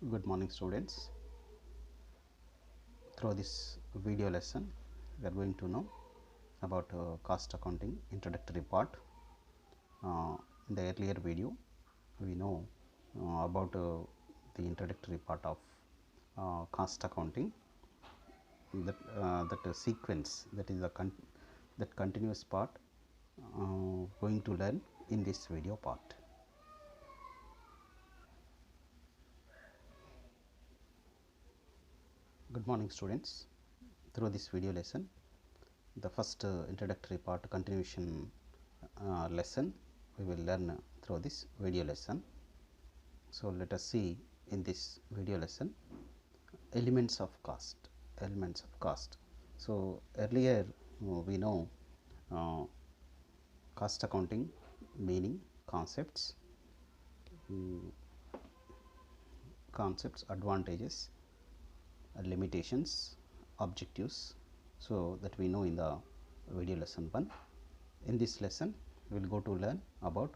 Good morning, students. Through this video lesson, we are going to know about cost accounting introductory part. In the earlier video, we know about the introductory part of cost accounting. That sequence, that is the that continuous part, going to learn in this video part. Good morning, students. Through this video lesson, the first introductory part continuation lesson we will learn through this video lesson. So, let us see in this video lesson elements of cost. So, earlier we know uh, cost accounting meaning, concepts, advantages, limitations, objectives. So, that we know in the video lesson 1. In this lesson, we will go to learn about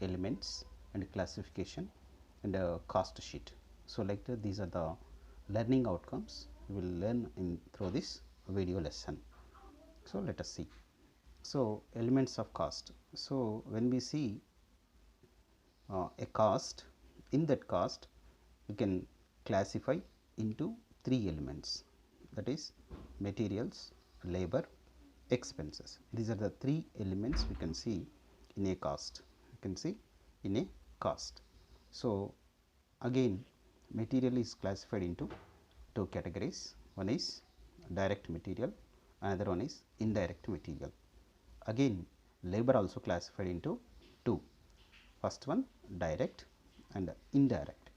elements and classification and a cost sheet. So, like that, these are the learning outcomes we will learn in through this video lesson. So, let us see. So, elements of cost. So, when we see a cost, in that cost we can classify into 3 elements, that is materials, labor, expenses. These are the 3 elements we can see in a cost. You can see in a cost. So, again material is classified into 2 categories. One is direct material, another one is indirect material. Again labor also classified into 2. First one direct and indirect.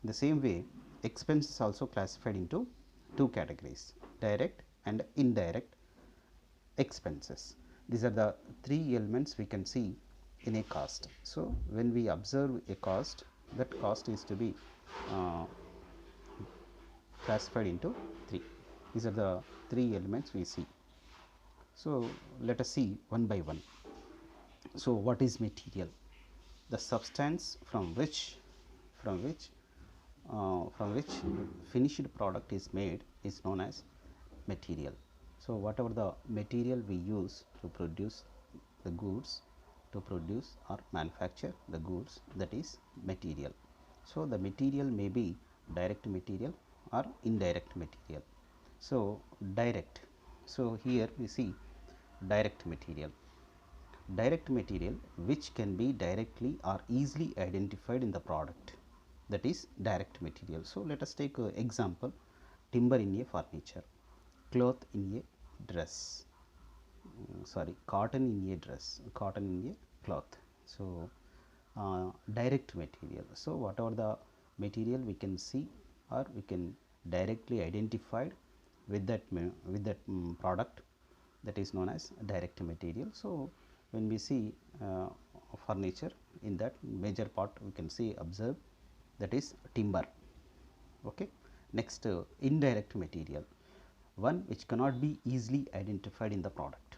In the same way, expense is also classified into 2 categories, direct and indirect expenses. These are the 3 elements we can see in a cost. So, when we observe a cost, that cost is to be classified into 3. These are the 3 elements we see. So, let us see one by one. So, what is material? The substance from which finished product is made is known as material. So, whatever the material we use to produce the goods, to produce or manufacture the goods, that is material. So, the material may be direct material or indirect material. So, direct. So, here we see direct material. Direct material which can be directly or easily identified in the product, that is direct material. So, let us take example, timber in a furniture, cloth in a dress, cotton in a dress, cotton in a cloth. So, direct material. So, whatever the material we can see or we can directly identified with that product, that is known as direct material. So, when we see furniture, in that major part we can see observe, that is timber. Okay. Next, indirect material, one which cannot be easily identified in the product.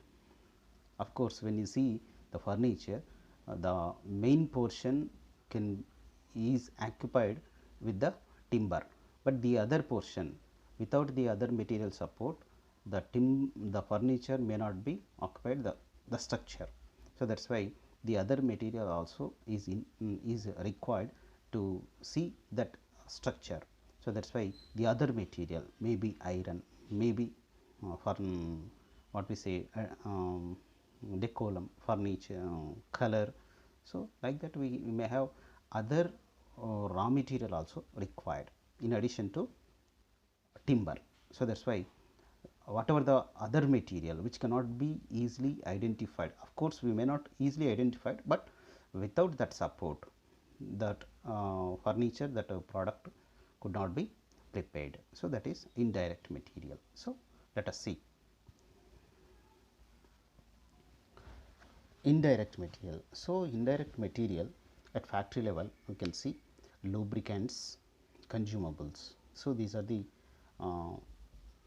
Of course, when you see the furniture, the main portion is occupied with the timber, but the other portion, without the other material support, the furniture may not be occupied the structure. So, that is why the other material also is required to see that structure. So, that is why the other material may be iron, may be for what we say decorum, furniture, color. So, like that we may have other raw material also required in addition to timber. So, that is why whatever the other material which cannot be easily identified, of course, we may not easily identify, but without that support, that furniture, that product could not be prepared. So, that is indirect material. So, let us see indirect material. So, indirect material at factory level we can see lubricants, consumables. So, these are the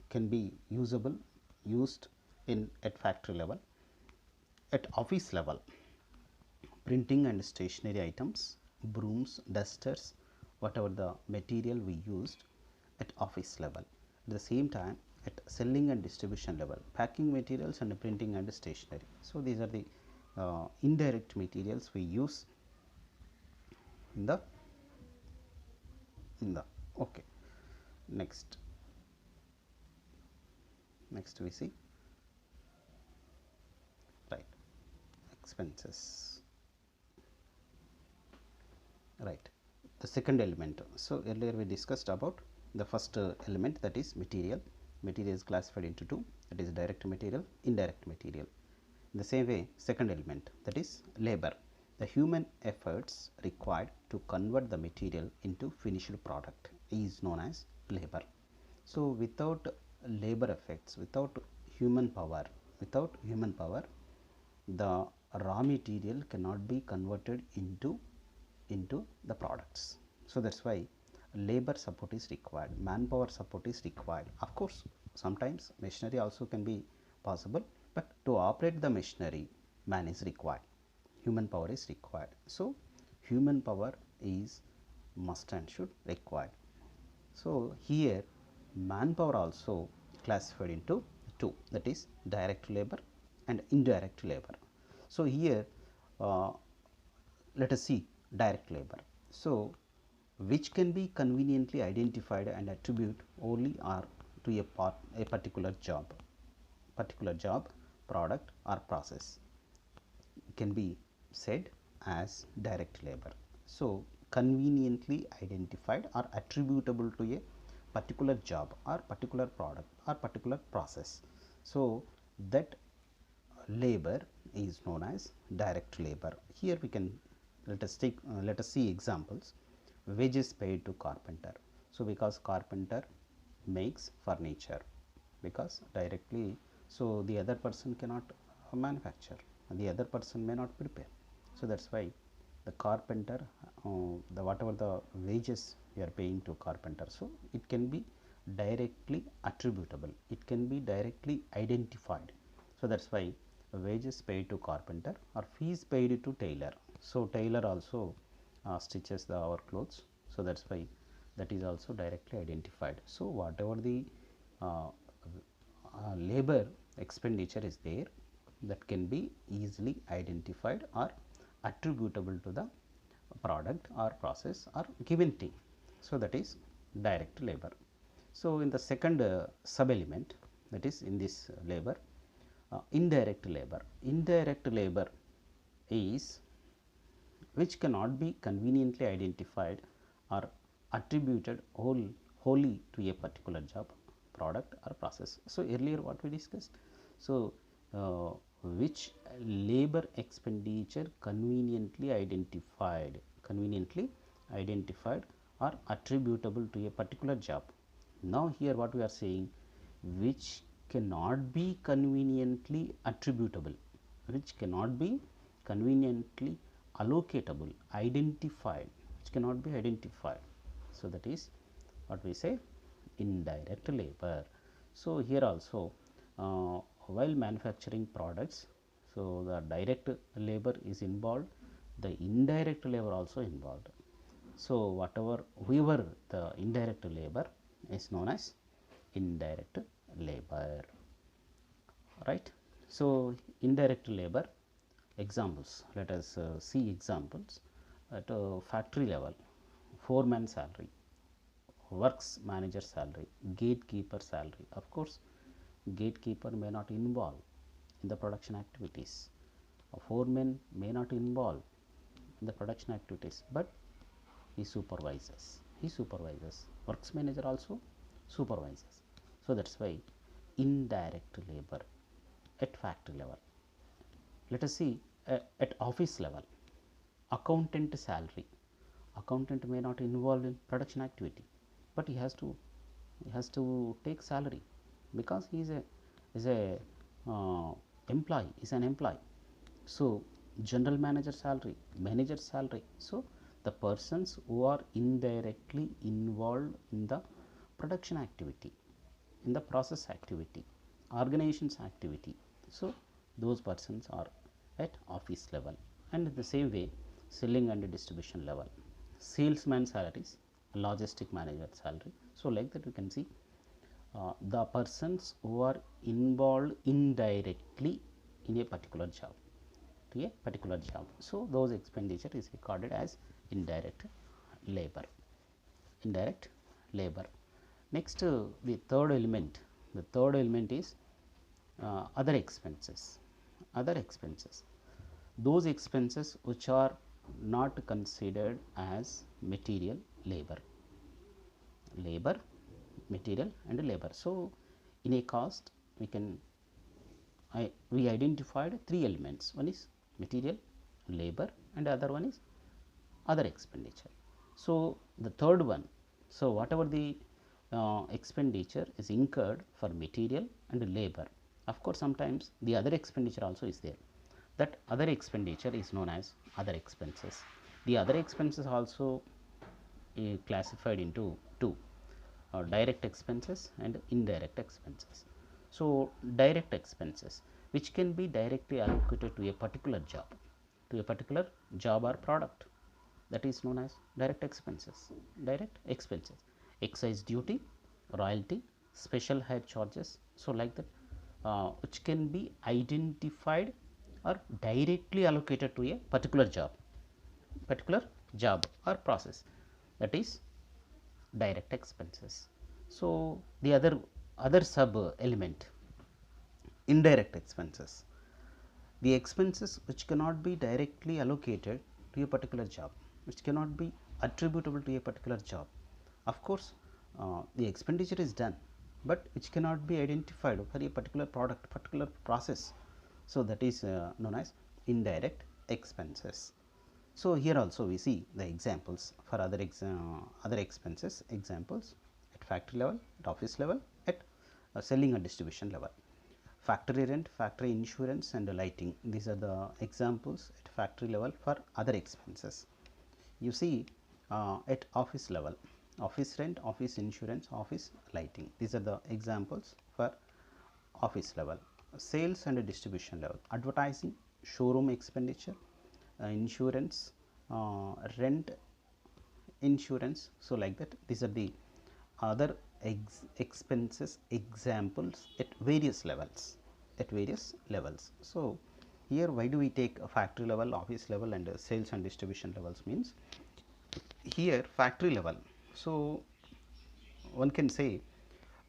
can be used in at factory level. At office level, printing and stationery items, brooms, dusters, whatever the material we used at office level. At the same time, at selling and distribution level, packing materials and printing and stationery. So, these are the indirect materials we use in the okay. Next we see, right, expenses, right, the second element. So, earlier we discussed about the first element, that is material. Material is classified into two, that is direct material, indirect material. In the same way, second element, that is labor, the human efforts required to convert the material into finished product is known as labor. So, without labor effects, without human power, the raw material cannot be converted into the products. So, that is why labor support is required, manpower support is required. Of course, sometimes machinery also can be possible, but to operate the machinery, man is required, human power is required. So, human power is must and should required. So, here manpower also classified into two, that is direct labor and indirect labor. So, here let us see direct labor. So, which can be conveniently identified and attribute only or to a particular job, product or process can be said as direct labor. So, conveniently identified or attributable to a particular job or particular product or particular process. So, that labor is known as direct labor. Here we can let us see examples. Wages paid to carpenter. So, because carpenter makes furniture, because directly, so the other person cannot manufacture, the other person may not prepare. So, that is why the carpenter, the whatever the wages we are paying to carpenter, so it can be directly attributable, it can be directly identified. So, that is why wages paid to carpenter or fees paid to tailor. So, tailor also stitches our clothes. So, that is why that is also directly identified. So, whatever the labor expenditure is there, that can be easily identified or attributable to the product or process or given thing. So, that is direct labor. So, in the second sub element, that is in this labor, indirect labor. Indirect labor is which cannot be conveniently identified or attributed wholly to a particular job, product or process. So, earlier what we discussed. So, which labor expenditure conveniently identified or attributable to a particular job. Now, here what we are saying, which cannot be conveniently attributable, which cannot be conveniently allocatable, identified, which cannot be identified. So, that is what we say indirect labor. So, here also while manufacturing products, so the direct labor is involved, the indirect labor also involved. So, whoever the indirect labor is known as indirect labor, right. So, indirect labor examples, let us see examples at factory level, foreman salary, works manager salary, gatekeeper salary. Of course, gatekeeper may not involve in the production activities, a foreman may not involve in the production activities, but he supervises, works manager also supervises. So, that is why indirect labor at factory level. Let us see at office level, accountant salary. Accountant may not involve in production activity, but he has to take salary, because he is a employee, is an employee. So, general manager salary, manager salary. So, the persons who are indirectly involved in the production activity, in the process activity, organizations activity. So, those persons are at office level. And in the same way, selling and distribution level, salesman salaries, logistic manager salary. So, like that we can see the persons who are involved indirectly in a particular job, to a particular job. So, those expenditure is recorded as indirect labor, indirect labor. Next, the third element is other expenses. Other expenses, those expenses which are not considered as material labor, material and labor. So, in a cost we can we identified three elements. One is material, labor, and other one is other expenditure. So, the third one, so whatever the expenditure is incurred for material and labor, of course sometimes the other expenditure also is there. That other expenditure is known as other expenses. The other expenses also classified into two, direct expenses and indirect expenses. So, direct expenses which can be directly allocated to a particular job or product, that is known as direct expenses. Direct expenses, excise duty, royalty, special hire charges. So, like that which can be identified or directly allocated to a particular job or process, that is direct expenses. So, the other sub element, indirect expenses, the expenses which cannot be directly allocated to a particular job, which cannot be attributable to a particular job. Of course, the expenditure is done, but which cannot be identified for a particular product, particular process. So, that is known as indirect expenses. So, here also we see the examples for other expenses, examples at factory level, at office level, at selling and distribution level. Factory rent, factory insurance and lighting, these are the examples at factory level for other expenses. You see at office level, office rent, office insurance, office lighting, these are the examples for office level. Sales and distribution level, advertising, showroom expenditure, insurance, rent, insurance. So, like that these are the other expenses examples at various levels, So, here why do we take a factory level, office level and sales and distribution levels means here factory level. So, one can say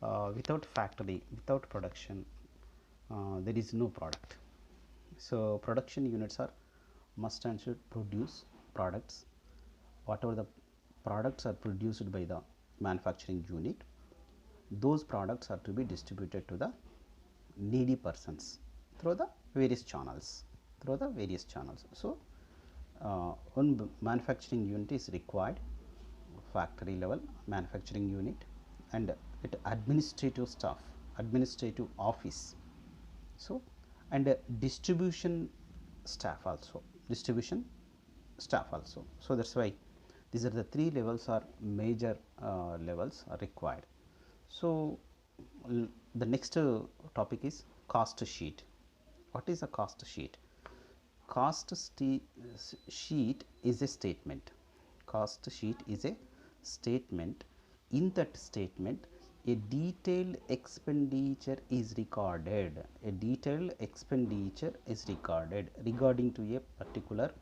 without factory, without production, there is no product. So, production units are must and should produce products. Whatever the products are produced by the manufacturing unit, those products are to be distributed to the needy persons through the various channels, So, one manufacturing unit is required, factory level manufacturing unit, and it administrative staff, administrative office. So, and distribution staff also, So, that is why these are the three levels are major levels are required. So, the next topic is cost sheet. What is a cost sheet? Cost sheet is a statement. Cost sheet is a statement. In that statement, a detailed expenditure is recorded. A detailed expenditure is recorded regarding to a particular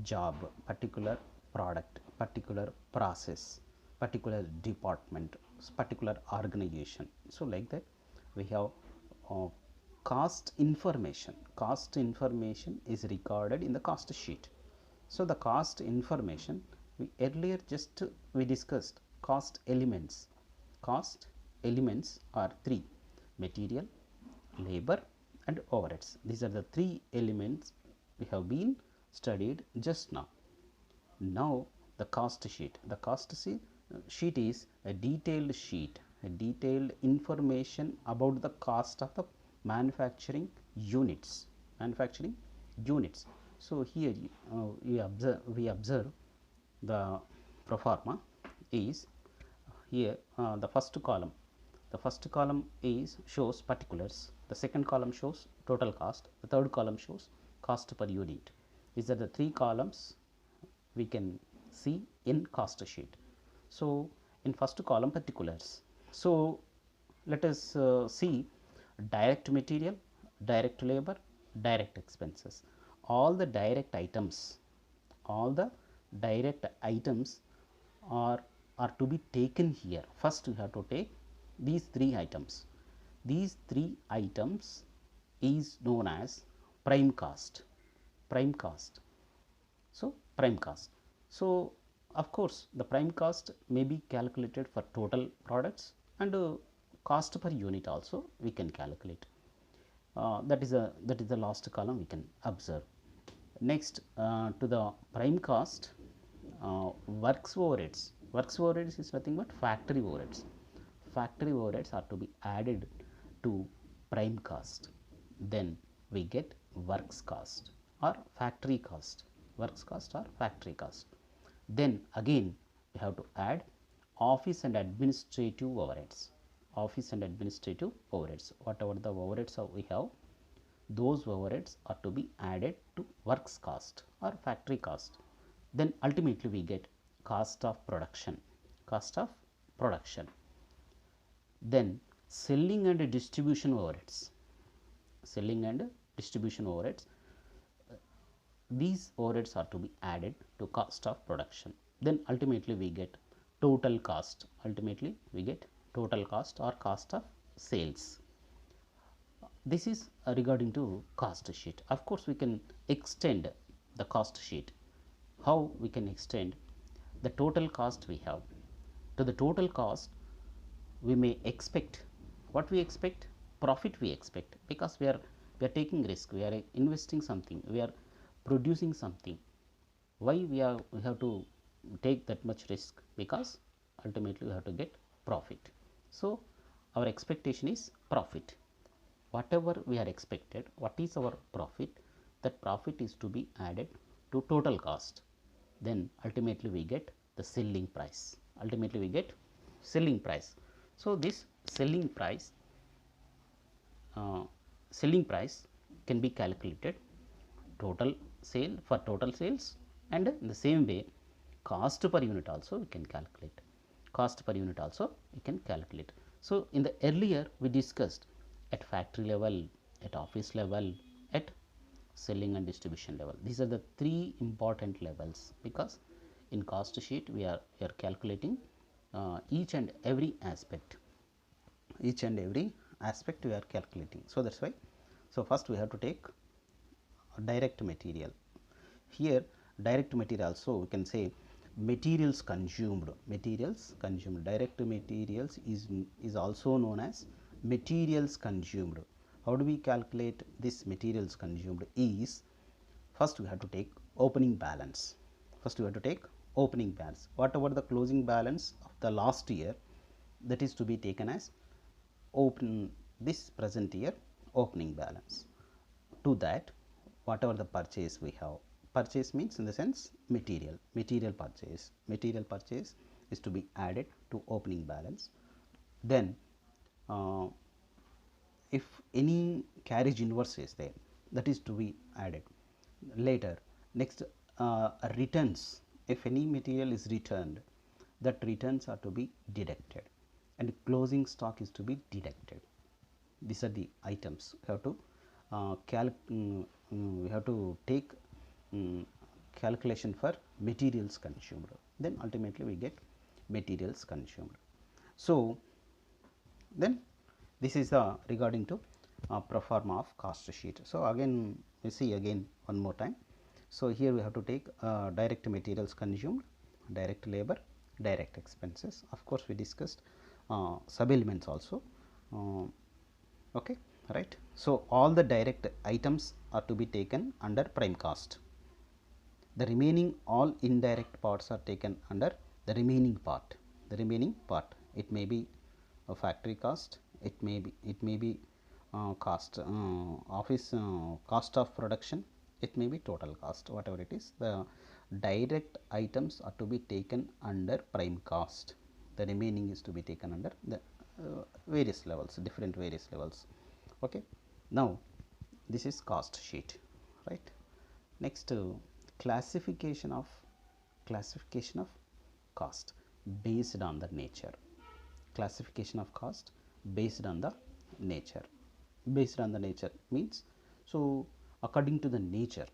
job, particular product, particular process, particular department, particular organization. So, like that we have cost information. Cost information is recorded in the cost sheet. So, the cost information we earlier just we discussed cost elements. Cost elements are three: material, labor and overheads. These are the three elements we have been studied just now. Now, the cost sheet. The cost sheet is a detailed sheet, a detailed information about the cost of the manufacturing units. So, here we observe the pro forma is here the first column. The first column is shows particulars, the second column shows total cost, the third column shows cost per unit. These are the three columns we can see in cost sheet. So, in first column particulars. So, let us see direct material, direct labor, direct expenses. All the direct items, all the direct items are to be taken here. First, we have to take these three items. These three items is known as prime cost. Prime cost. So, prime cost. So, of course, the prime cost may be calculated for total products, and cost per unit also we can calculate. That is the last column we can observe. Next, to the prime cost, works overheads. Works overheads is nothing but factory overheads. Factory overheads are to be added to prime cost. Then we get works cost or factory cost. Works cost or factory cost. Then again we have to add office and administrative overheads. Office and administrative overheads. Whatever the overheads we have, those overheads are to be added to works cost or factory cost. Then ultimately we get cost of production. Cost of production. Then selling and distribution overheads. Selling and distribution overheads. These overheads are to be added to cost of production. Then ultimately we get total cost. Ultimately we get total cost or cost of sales. This is regarding to cost sheet. Of course, we can extend the cost sheet. How we can extend? The total cost we have. To the total cost, we may expect, what we expect? Profit we expect, because we are taking risk, we are investing something, we are producing something. Why we have to take that much risk? Because ultimately we have to get profit. So, our expectation is profit. Whatever we are expected, what is our profit? That profit is to be added to total cost. Then ultimately we get the selling price. Ultimately we get selling price. So, this selling price can be calculated total sale for total sales, and in the same way cost per unit also we can calculate. Cost per unit also we can calculate. So, in the earlier we discussed at factory level, at office level, at selling and distribution level. These are the three important levels, because in cost sheet we are calculating each and every aspect. Each and every aspect we are calculating. So, that is why. So, first we have to take direct material. Here direct material also we can say materials consumed. Materials consumed. Direct materials is also known as materials consumed. How do we calculate this materials consumed? Is first we have to take opening balance. First we have to take opening balance. Whatever the closing balance of the last year, that is to be taken as open this present year opening balance. To that, whatever the purchase we have, purchase means in the sense material purchase is to be added to opening balance. Then if any carriage inverse is there, that is to be added later. Next, returns. If any material is returned, that returns are to be deducted, and closing stock is to be deducted. These are the items we have to we have to take calculation for materials consumed. Then ultimately we get materials consumed. So, then this is the regarding to pro forma of cost sheet. So, again we see again one more time. So, here we have to take direct materials consumed, direct labor, direct expenses. Of course, we discussed sub elements also. Okay, right. So, all the direct items are to be taken under prime cost. The remaining all indirect parts are taken under the remaining part. The remaining part, it may be a factory cost, it may be cost office cost of production, it may be total cost, whatever it is. The direct items are to be taken under prime cost. The remaining is to be taken under the various levels, different various levels. Okay. Now, this is cost sheet, right. Next, classification of cost. based on the nature. Classification of cost based on the nature. Based on the nature means, so according to the nature,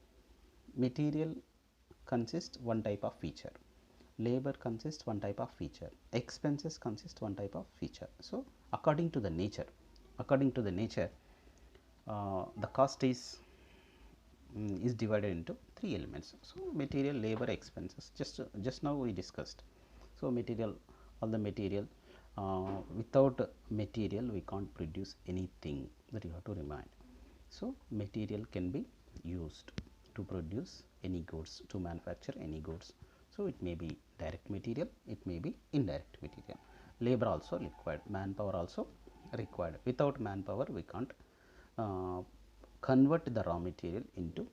material consists one type of feature, labor consists one type of feature, expenses consist one type of feature. So according to the nature, the cost is divided into three elements. So material, labor, expenses, just now we discussed. So material, all the material, without material we can't produce anything, that you have to remind. So material can be used to produce any goods, to manufacture any goods. So it may be direct material, it may be indirect material. Labor also required, manpower also required. Without manpower we can't convert the raw material into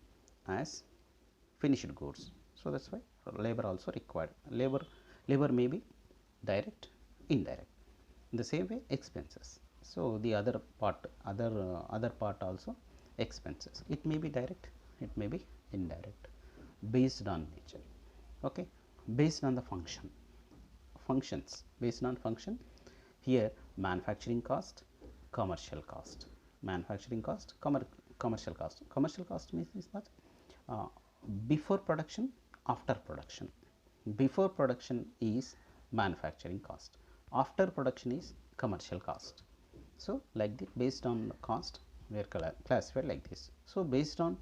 as finished goods. So that's why labor also required. Labor may be direct, indirect. In the same way, expenses. So the other part also expenses. It may be direct, it may be indirect, based on nature. Okay, based on the functions, based on function. Here manufacturing cost, commercial cost. Manufacturing cost, commercial cost. Commercial cost means is that before production, after production. Before production is manufacturing cost, after production is commercial cost. So like this, based on cost we are classified like this. So based on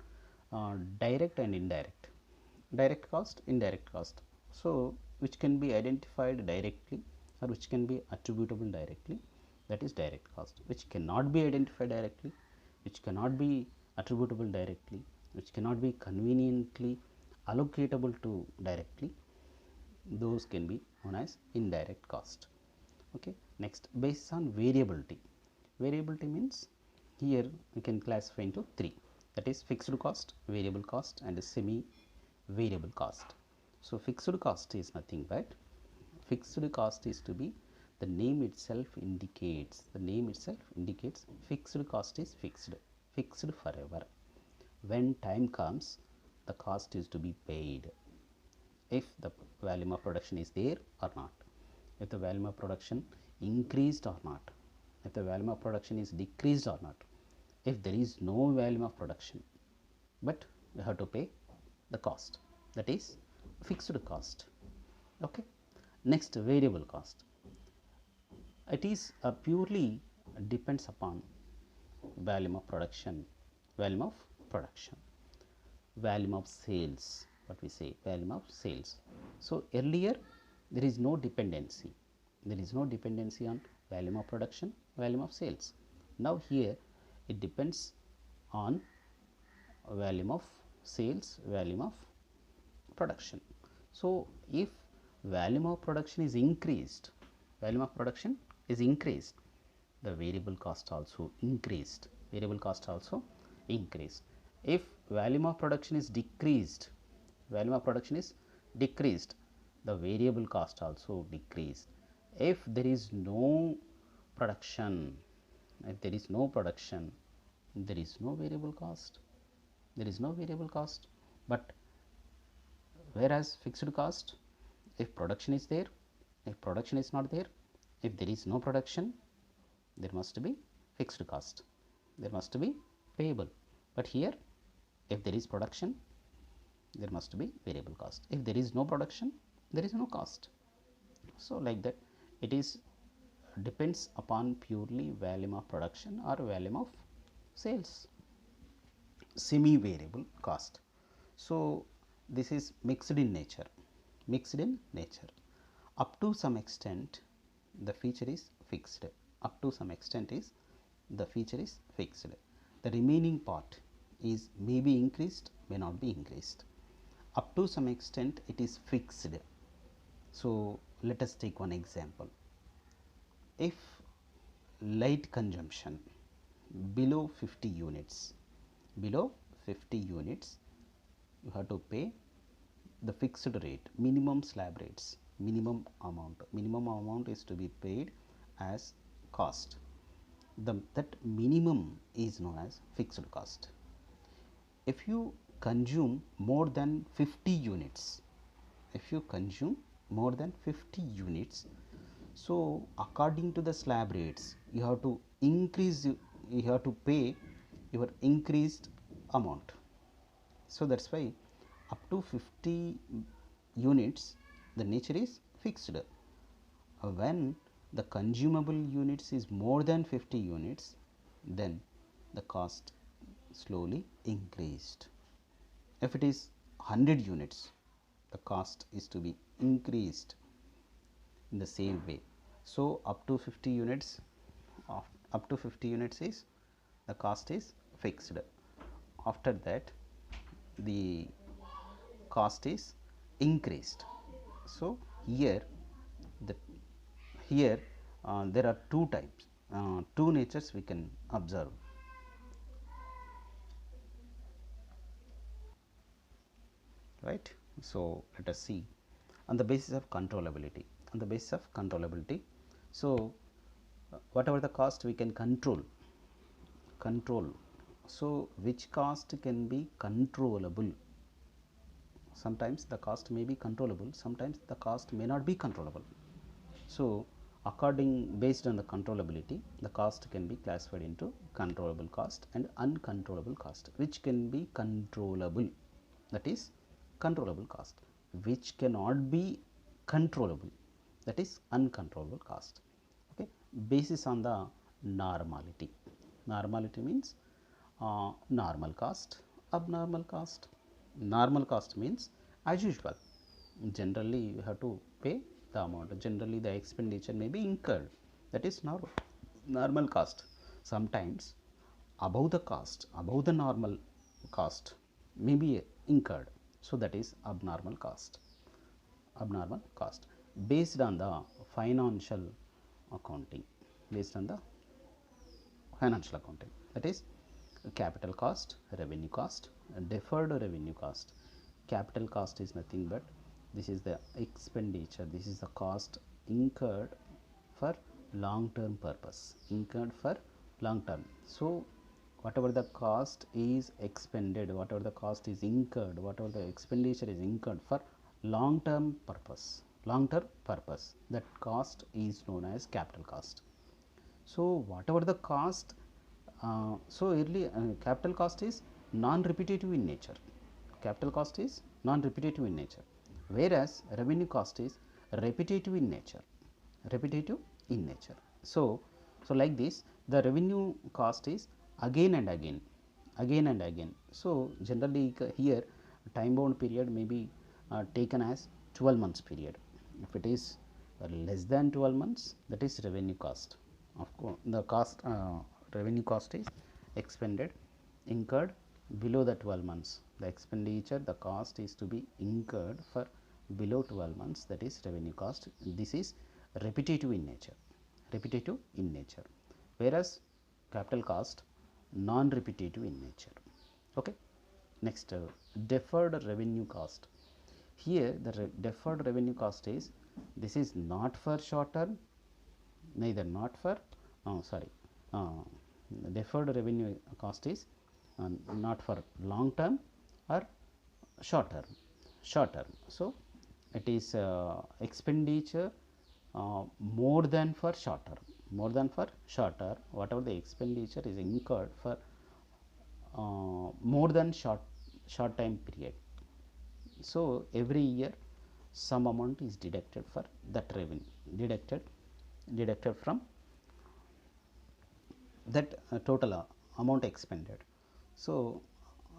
direct and indirect, direct cost, indirect cost, so which can be identified directly or which can be attributable directly, that is direct cost. Which cannot be identified directly, which cannot be attributable directly, which cannot be conveniently allocatable to directly, those can be known as indirect cost. Okay. Next, based on variability. Variability means, here we can classify into three, that is fixed cost, variable cost and semi variable cost. So fixed cost is nothing but, fixed cost is to be, the name itself indicates, fixed cost is fixed forever. When time comes, the cost is to be paid if the volume of production is there or not, if the volume of production increased or not, if the volume of production is decreased or not, if there is no volume of production, but you have to pay the cost, that is fixed cost. Okay. Next, variable cost. It is purely depends upon volume of production, volume of sales, what we say, volume of sales. So earlier there is no dependency, on volume of production, volume of sales. Now here it depends on volume of sales, volume of production. So if volume of production is increased, the variable cost also increased, if volume of production is decreased, the variable cost also decreased. If there is no production, there is no variable cost, but whereas fixed cost, if production is there, if production is not there, if there is no production, there must be fixed cost, there must be payable. But here, if there is production, there must be variable cost. If there is no production, there is no cost. So like that, it is depends upon purely volume of production or volume of sales. Semi variable cost. So this is mixed in nature, up to some extent the feature is fixed, the remaining part is may be increased, may not be increased. Up to some extent it is fixed. So let us take one example. If light consumption below 50 units, you have to pay the fixed rate, minimum slab rates, minimum amount is to be paid as cost. That minimum is known as fixed cost. If you consume more than 50 units, more than 50 units, so according to the slab rates you have to increase, you have to pay your increased amount. So that's why up to 50 units the nature is fixed. When the consumable units is more than 50 units, then the cost slowly increased. If it is 100 units, the cost is to be increased in the same way. So up to 50 units, up to 50 units is the cost is fixed. After that the cost is increased. So here the here there are two types, two natures we can observe. Right. So let us see on the basis of controllability. On the basis of controllability, so whatever the cost we can control. So which cost can be controllable? Sometimes the cost may be controllable, sometimes the cost may not be controllable. So based on the controllability, the cost can be classified into controllable cost and uncontrollable cost. Which can be controllable, that is controllable cost. Which cannot be controllable, that is uncontrollable cost. Okay, basis on the normality. Normality means normal cost, abnormal cost. Normal cost means as usual, generally you have to pay the amount, generally the expenditure may be incurred, that is normal cost. Sometimes above the cost, above the normal cost may be incurred, so that is abnormal cost. Abnormal cost based on the financial accounting, based on the financial accounting, that is capital cost, revenue cost, deferred revenue cost. Capital cost is nothing but this is the expenditure, this is the cost incurred for long term purpose, incurred for long term. So whatever the cost is expended, whatever the cost is incurred, whatever the expenditure is incurred for long term purpose, that cost is known as capital cost. So whatever the cost, so early capital cost is non-repetitive in nature. Capital cost is non-repetitive in nature, whereas revenue cost is repetitive in nature. Repetitive in nature. So like this, the revenue cost is again and again, again and again. So generally here time bound period may be taken as 12 months period. If it is less than 12 months, that is revenue cost. Of course the cost, revenue cost is expended, incurred below the 12 months. The expenditure, the cost is to be incurred for below 12 months, that is revenue cost. This is repetitive in nature, repetitive in nature, whereas capital cost non-repetitive in nature. Okay. Next, deferred revenue cost. Here the deferred revenue cost is, this is not for short term, neither not for deferred revenue cost is not for long term or short term. So it is expenditure more than for short term, whatever the expenditure is incurred for more than short time period. So every year some amount is deducted for that revenue, deducted from that total amount expended. So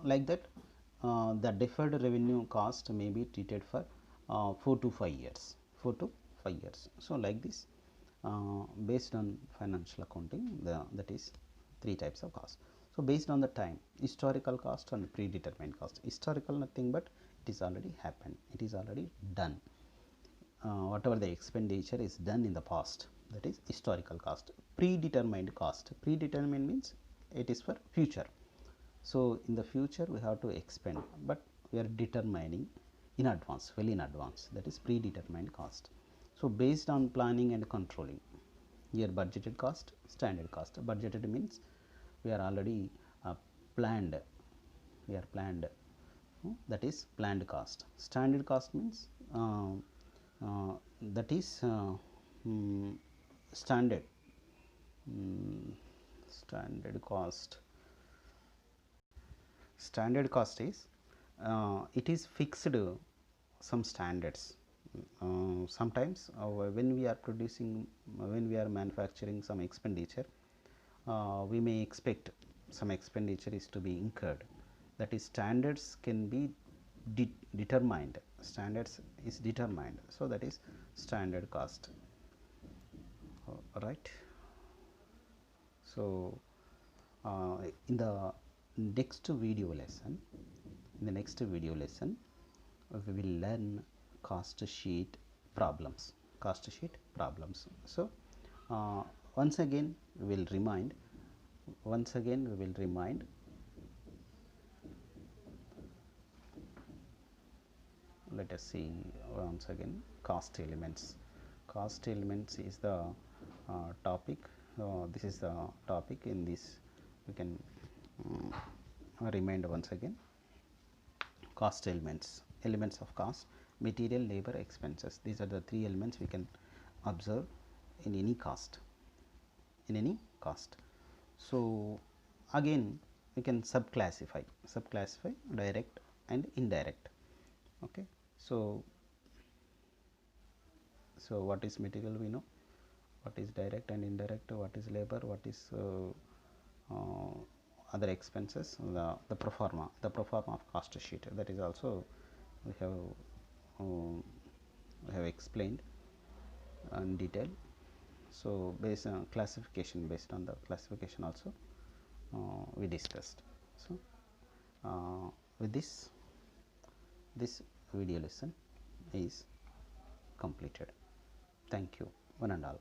like that the deferred revenue cost may be treated for 4 to 5 years, 4 to 5 years. So like this, based on financial accounting, that is three types of cost. So based on the time, historical cost and predetermined cost. Historical nothing but it is already happened, it is already done. Whatever the expenditure is done in the past, that is historical cost. Predetermined cost, predetermined means it is for future. So in the future we have to expend, but we are determining in advance, well in advance, that is predetermined cost. So based on planning and controlling, here budgeted cost, standard cost. Budgeted means we are already planned, that is planned cost. Standard cost means that is standard standard cost. Standard cost is it is fixed some standards. Sometimes when we are producing, when we are manufacturing some expenditure, we may expect some expenditure is to be incurred. That is, standards can be determined. Standards is determined. So that is standard cost. Right. So in the next video lesson, we will learn cost sheet problems. So once again we will remind. Let us see once again cost elements. Cost elements is the topic. This is the topic. In this we can remind once again. Cost elements of cost: material, labor, expenses. These are the three elements we can observe in any cost. So again we can subclassify direct and indirect. Okay. So what is material, we know. What is direct and indirect, what is labor, what is other expenses, the pro forma of cost sheet. That is also we have explained in detail. So based on classification, also we discussed. So with this video lesson is completed. Thank you, one and all.